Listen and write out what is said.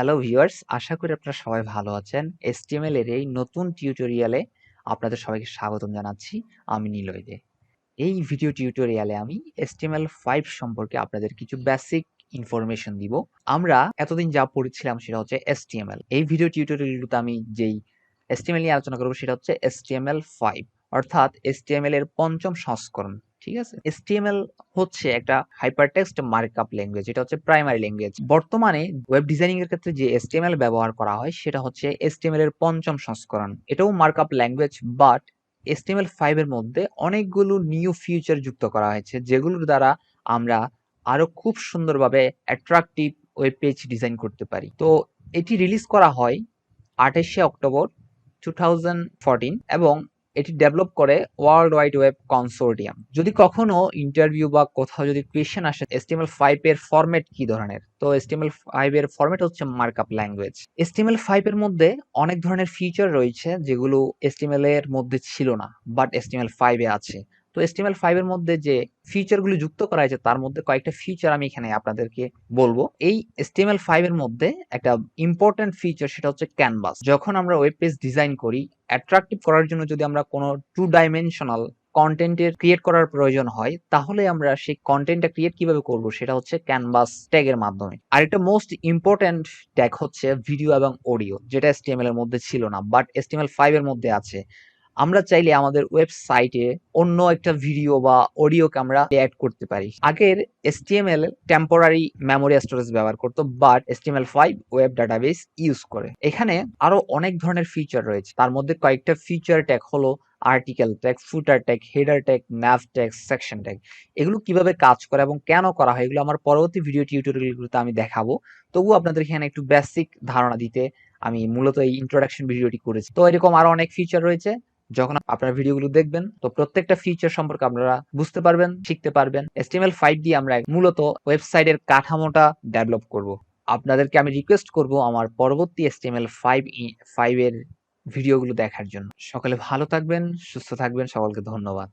Hello viewers, আশা করি আপনারা সবাই ভালো আছেন। HTML এর এই নতুন টিউটোরিয়ালে আপনাদের সবাইকে স্বাগতম জানাচ্ছি। আমি নিলয় দে। এই ভিডিও টিউটোরিয়ালে আমি HTML5 সম্পর্কে আপনাদের কিছু বেসিক ইনফরমেশন দিব। আমরা এতদিন যা পড়েছিলাম সেটা হচ্ছে HTML। এই ভিডিও টিউটোরিয়ালগুলোতে আমি যেই HTML নিয়ে আলোচনা করব সেটা হচ্ছে HTML5, অর্থাৎ HTML এর পঞ্চম সংস্করণ। ঠিক আছে, HTML হচ্ছে একটা হাইপারটেক্সট মার্কআপ ল্যাঙ্গুয়েজ, এটা হচ্ছে প্রাইমারি ল্যাঙ্গুয়েজ। বর্তমানে ওয়েব ডিজাইনিং এর ক্ষেত্রে যে HTML ব্যবহার করা হয় সেটা হচ্ছে HTML এর পঞ্চম সংস্করণ। এটাও মার্কআপ ল্যাঙ্গুয়েজ, বাট HTML5 এর মধ্যে অনেকগুলো নিউ ফিচার যুক্ত করা হয়েছে, যেগুলোর দ্বারা আমরা আরো খুব সুন্দরভাবে অ্যাট্রাকটিভ ওয়েব পেজ ডিজাইন করতে পারি। তো এটি রিলিজ করা হয় 28শে অক্টোবর 2014 এবং এটি ডেভেলপ করে ওয়ার্ল্ড ওয়াইড ওয়েব কনসোর্টিয়াম। যদি কখনো ইন্টারভিউ বা কোথাও যদি কোয়েশ্চেন আসে HTML5 এর ফরম্যাট কি ধরনের, তো HTML5 এর ফরম্যাট হচ্ছে মার্কআপ ল্যাঙ্গুয়েজ। HTML5 এর মধ্যে অনেক ধরনের ফিচার রয়েছে যেগুলো HTML এর মধ্যে ছিল না, বাট HTML5 এ আছে। তো HTML5 এর মধ্যে যে ফিচারগুলো যুক্ত করা হয়েছে তার মধ্যে কয়েকটা ফিচার আমি এখানে আপনাদেরকে বলবো। এই HTML5 এর মধ্যে একটা ইম্পর্টেন্ট ফিচার সেটা হচ্ছে ক্যানভাস। যখন আমরা ওয়েব পেজ ডিজাইন করি, অ্যাট্রাকটিভ করার জন্য যদি আমরা কোনো টু ডাইমেনশনাল কন্টেন্টের ক্রিয়েট করার প্রয়োজন হয়, তাহলে আমরা সেই কন্টেন্টটা ক্রিয়েট কিভাবে করব সেটা হচ্ছে ক্যানভাস ট্যাগের মাধ্যমে। আর একটা মোস্ট ইম্পর্টেন্ট ট্যাগ হচ্ছে ভিডিও এবং অডিও, যেটা HTML এর মধ্যে ছিল না, বাট HTML5 এর মধ্যে আছে। আমরা চাইলে আমাদের ওয়েবসাইটে অন্য একটা ভিডিও বা অডিওকে আমরা অ্যাড করতে পারি। আগের HTML টেম্পোরারি মেমোরি স্টোরেজ ব্যবহার করতো, but HTML5 web database use করে। এখানে আরো অনেক ধরনের ফিচার রয়েছে, তার মধ্যে কয়েকটা ফিচার ট্যাগ হলো article tag, footer tag, header tag, nav tag, section tag. এগুলো কিভাবে কাজ করে এবং কেন করা হয় এগুলো আমার পরবর্তী ভিডিও টিউটোরিয়ালগুলোতে আমি দেখাবো। তবুও আপনাদের এখানে একটু বেসিক ধারণা দিতে আমি মূলত এই ইন্ট্রোডাকশন ভিডিওটি করেছি। তো এরকম আরো অনেক ফিচার রয়েছে, যখন আপনারা ভিডিওগুলো দেখবেন তো প্রত্যেকটা ফিচার সম্পর্কে আপনারা বুঝতে পারবেন, শিখতে পারবেন। HTML5 দিয়ে আমরা মূলত ওয়েবসাইটের কাঠামোটা ডেভেলপ করব। আপনাদেরকে আমি রিকোয়েস্ট করব আমার পরবর্তী HTML5 এর ভিডিওগুলো দেখার জন্য। সকলে ভালো থাকবেন, সুস্থ থাকবেন, সকলকে ধন্যবাদ।